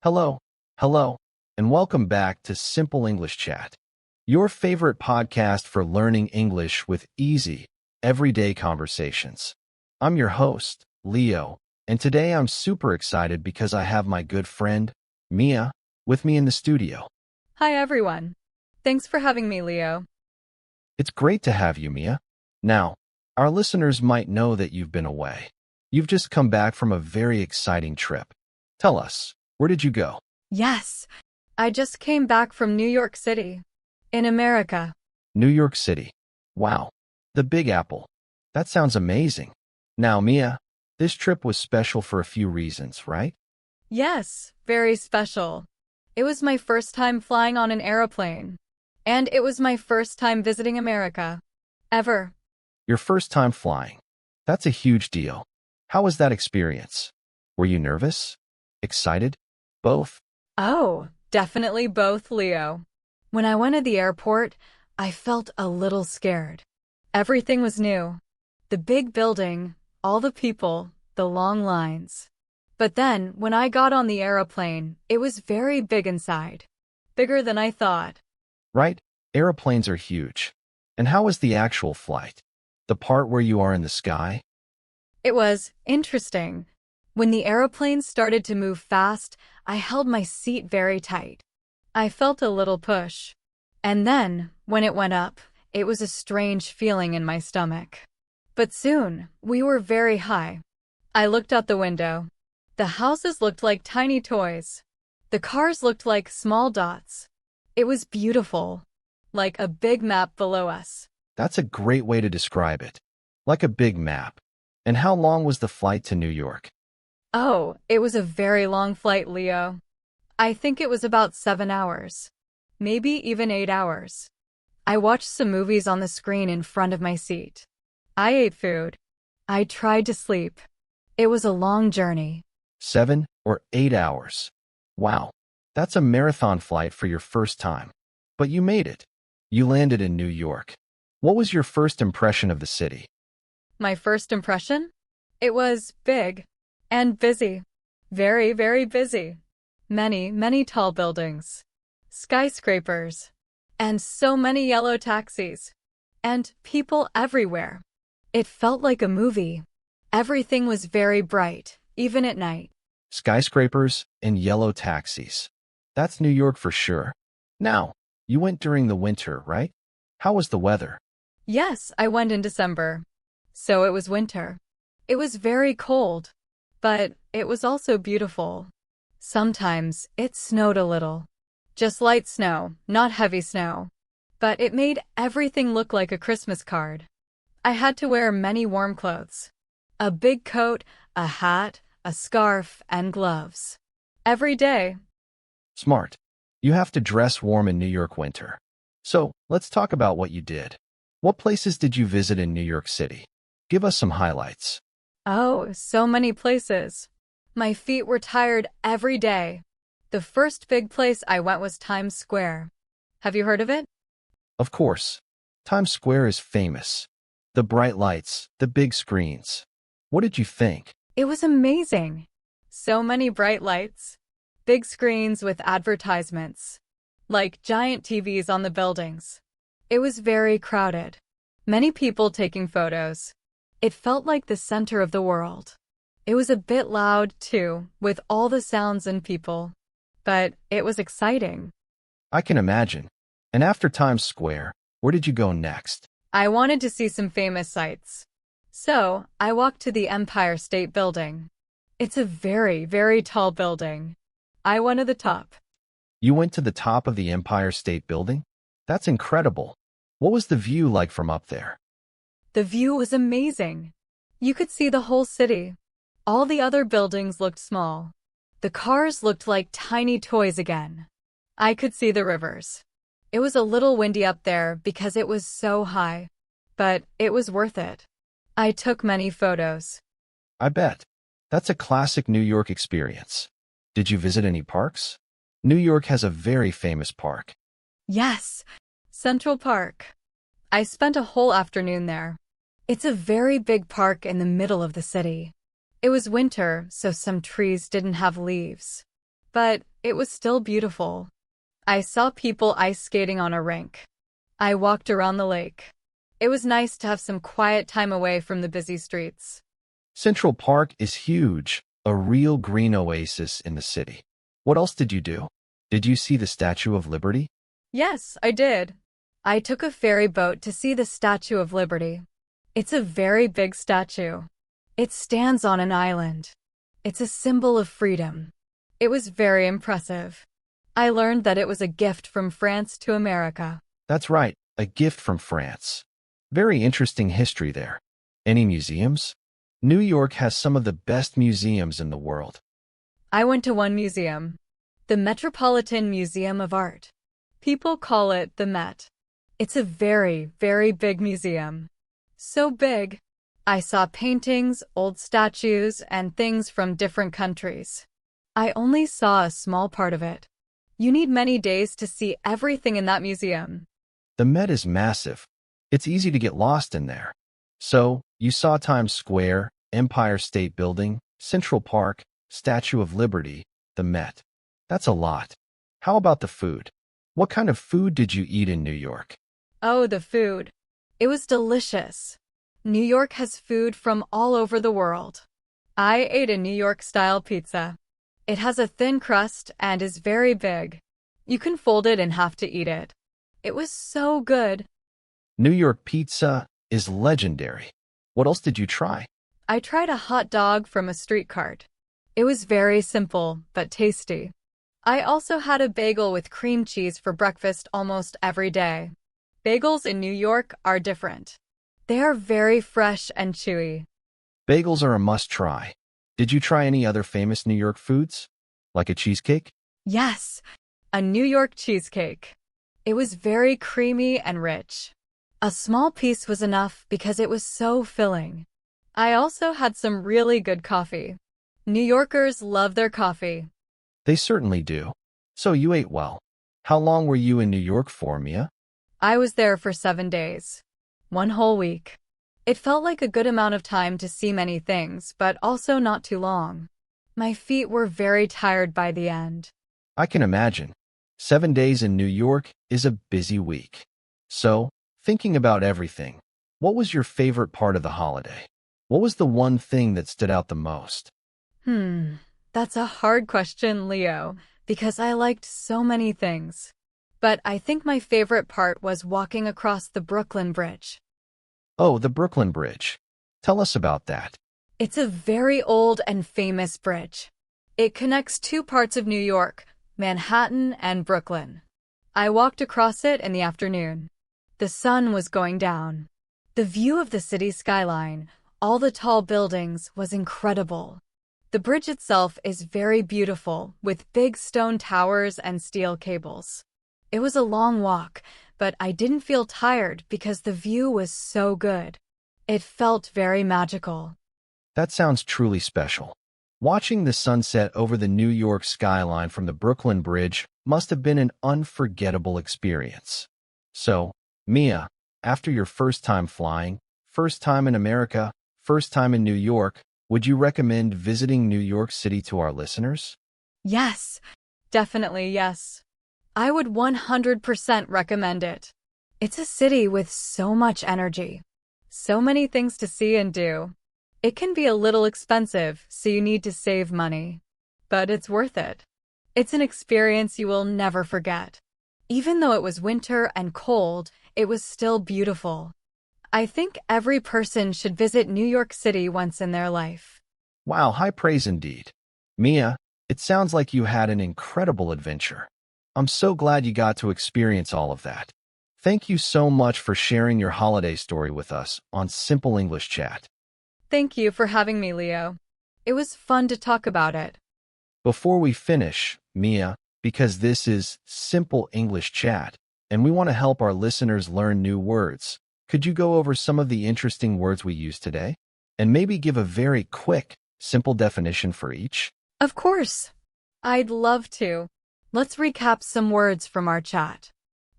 Hello, hello, and welcome back to Simple English Chat, your favorite podcast for learning English with easy, everyday conversations. I'm your host, Leo, and today I'm super excited because I have my good friend, Mia, with me in the studio. Hi, everyone. Thanks for having me, Leo. It's great to have you, Mia. Now, our listeners might know that you've been away. You've just come back from a very exciting trip. Tell us, where did you go? Yes, I just came back from New York City, in America. New York City. Wow, the Big Apple. That sounds amazing. Now, Mia, this trip was special for a few reasons, right? Yes, very special. It was my first time flying on an aeroplane, and it was my first time visiting America. Ever. Your first time flying. That's a huge deal. How was that experience? Were you nervous? Excited? Both? Oh, definitely both, Leo. When I went to the airport, I felt a little scared. Everything was new. The big building, all the people, the long lines. But then, when I got on the airplane, it was very big inside. Bigger than I thought. Right? Airplanes are huge. And how was the actual flight? The part where you are in the sky? It was interesting. When the airplane started to move fast, I held my seat very tight. I felt a little push. And then, when it went up, it was a strange feeling in my stomach. But soon, we were very high. I looked out the window. The houses looked like tiny toys. The cars looked like small dots. It was beautiful, like a big map below us. That's a great way to describe it. Like a big map. And how long was the flight to New York? Oh, it was a very long flight, Leo. I think it was about 7 hours. Maybe even 8 hours. I watched some movies on the screen in front of my seat. I ate food. I tried to sleep. It was a long journey. 7 or 8 hours. Wow, that's a marathon flight for your first time. But you made it. You landed in New York. What was your first impression of the city? My first impression? It was big and busy. Very, very busy. Many, many tall buildings. Skyscrapers. And so many yellow taxis. And people everywhere. It felt like a movie. Everything was very bright, even at night. Skyscrapers and yellow taxis. That's New York for sure. Now, you went during the winter, right? How was the weather? Yes, I went in December. So it was winter. It was very cold. But it was also beautiful. Sometimes it snowed a little. Just light snow, not heavy snow. But it made everything look like a Christmas card. I had to wear many warm clothes. A big coat, a hat, a scarf, and gloves. Every day. Smart. You have to dress warm in New York winter. So, let's talk about what you did. What places did you visit in New York City? Give us some highlights. Oh, so many places. My feet were tired every day. The first big place I went was Times Square. Have you heard of it? Of course. Times Square is famous. The bright lights, the big screens. What did you think? It was amazing. So many bright lights. Big screens with advertisements. Like giant TVs on the buildings. It was very crowded. Many people taking photos. It felt like the center of the world. It was a bit loud, too, with all the sounds and people. But it was exciting. I can imagine. And after Times Square, where did you go next? I wanted to see some famous sights. So, I walked to the Empire State Building. It's a very, very tall building. I went to the top. You went to the top of the Empire State Building? That's incredible. What was the view like from up there? The view was amazing. You could see the whole city. All the other buildings looked small. The cars looked like tiny toys again. I could see the rivers. It was a little windy up there because it was so high. But it was worth it. I took many photos. I bet. That's a classic New York experience. Did you visit any parks? New York has a very famous park. Yes, Central Park. I spent a whole afternoon there. It's a very big park in the middle of the city. It was winter, so some trees didn't have leaves. but it was still beautiful. I saw people ice skating on a rink. I walked around the lake. It was nice to have some quiet time away from the busy streets. Central Park is huge, a real green oasis in the city. What else did you do? Did you see the Statue of Liberty? Yes, I did. I took a ferry boat to see the Statue of Liberty. It's a very big statue. It stands on an island. It's a symbol of freedom. It was very impressive. I learned that it was a gift from France to America. That's right, a gift from France. Very interesting history there. Any museums? New York has some of the best museums in the world. I went to one museum, the Metropolitan Museum of Art. People call it the Met. It's a very, very big museum. So big. I saw paintings, old statues, and things from different countries. I only saw a small part of it. You need many days to see everything in that museum. The Met is massive. It's easy to get lost in there. So, you saw Times Square, Empire State Building, Central Park, Statue of Liberty, the Met. That's a lot. How about the food? What kind of food did you eat in New York? Oh, the food. It was delicious. New York has food from all over the world. I ate a New York-style pizza. It has a thin crust and is very big. You can fold it in half to eat it. It was so good. New York pizza is legendary. What else did you try? I tried a hot dog from a street cart. It was very simple, but tasty. I also had a bagel with cream cheese for breakfast almost every day. Bagels in New York are different. They are very fresh and chewy. Bagels are a must-try. Did you try any other famous New York foods? Like a cheesecake? Yes, a New York cheesecake. It was very creamy and rich. A small piece was enough because it was so filling. I also had some really good coffee. New Yorkers love their coffee. They certainly do. So you ate well. How long were you in New York for, Mia? I was there for 7 days. One whole week. It felt like a good amount of time to see many things, but also not too long. My feet were very tired by the end. I can imagine. 7 days in New York is a busy week. So, thinking about everything, what was your favorite part of the holiday? What was the one thing that stood out the most? That's a hard question, Leo, because I liked so many things. But I think my favorite part was walking across the Brooklyn Bridge. Oh, the Brooklyn Bridge. Tell us about that. It's a very old and famous bridge. It connects two parts of New York, Manhattan and Brooklyn. I walked across it in the afternoon. The sun was going down. The view of the city skyline, all the tall buildings, was incredible. The bridge itself is very beautiful, with big stone towers and steel cables. It was a long walk, but I didn't feel tired because the view was so good. It felt very magical. That sounds truly special. Watching the sunset over the New York skyline from the Brooklyn Bridge must have been an unforgettable experience. So, Mia, after your first time flying, first time in America, first time in New York, would you recommend visiting New York City to our listeners? Yes, definitely yes. I would 100% recommend it. It's a city with so much energy. So many things to see and do. It can be a little expensive, so you need to save money. But it's worth it. It's an experience you will never forget. Even though it was winter and cold, it was still beautiful. I think every person should visit New York City once in their life. Wow, high praise indeed. Mia, it sounds like you had an incredible adventure. I'm so glad you got to experience all of that. Thank you so much for sharing your holiday story with us on Simple English Chat. Thank you for having me, Leo. It was fun to talk about it. Before we finish, Mia, because this is Simple English Chat, and we want to help our listeners learn new words, could you go over some of the interesting words we used today? And maybe give a very quick, simple definition for each? Of course. I'd love to. Let's recap some words from our chat.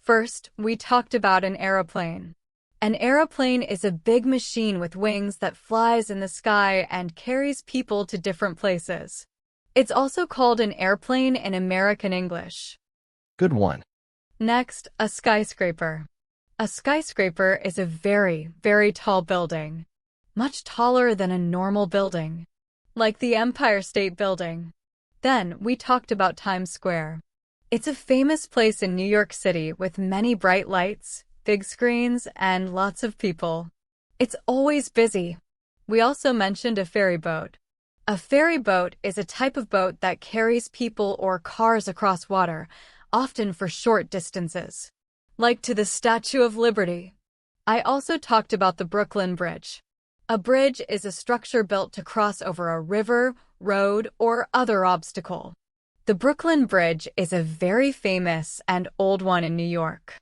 First, we talked about an aeroplane. An aeroplane is a big machine with wings that flies in the sky and carries people to different places. It's also called an airplane in American English. Good one. Next, a skyscraper. A skyscraper is a very, very tall building, much taller than a normal building, like the Empire State Building. Then we talked about Times Square. It's a famous place in New York City with many bright lights, big screens, and lots of people. It's always busy. We also mentioned a ferry boat. A ferry boat is a type of boat that carries people or cars across water, often for short distances, like to the Statue of Liberty. I also talked about the Brooklyn Bridge. A bridge is a structure built to cross over a river, road, or other obstacle. The Brooklyn Bridge is a very famous and old one in New York.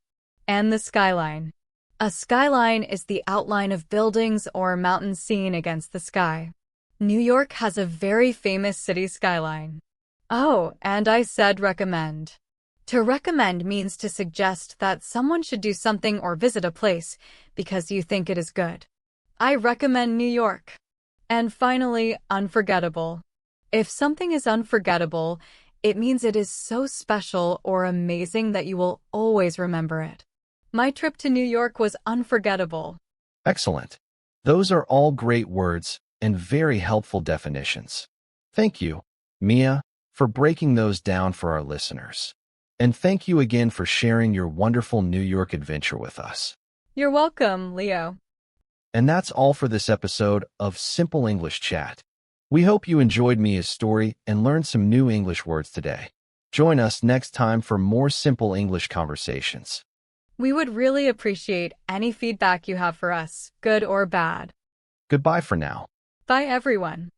And the skyline. A skyline is the outline of buildings or mountains seen against the sky. New York has a very famous city skyline. Oh, and I said recommend. To recommend means to suggest that someone should do something or visit a place because you think it is good. I recommend New York. And finally, unforgettable. If something is unforgettable, it means it is so special or amazing that you will always remember it. My trip to New York was unforgettable. Excellent. Those are all great words and very helpful definitions. Thank you, Mia, for breaking those down for our listeners. And thank you again for sharing your wonderful New York adventure with us. You're welcome, Leo. And that's all for this episode of Simple English Chat. We hope you enjoyed Mia's story and learned some new English words today. Join us next time for more simple English conversations. We would really appreciate any feedback you have for us, good or bad. Goodbye for now. Bye, everyone.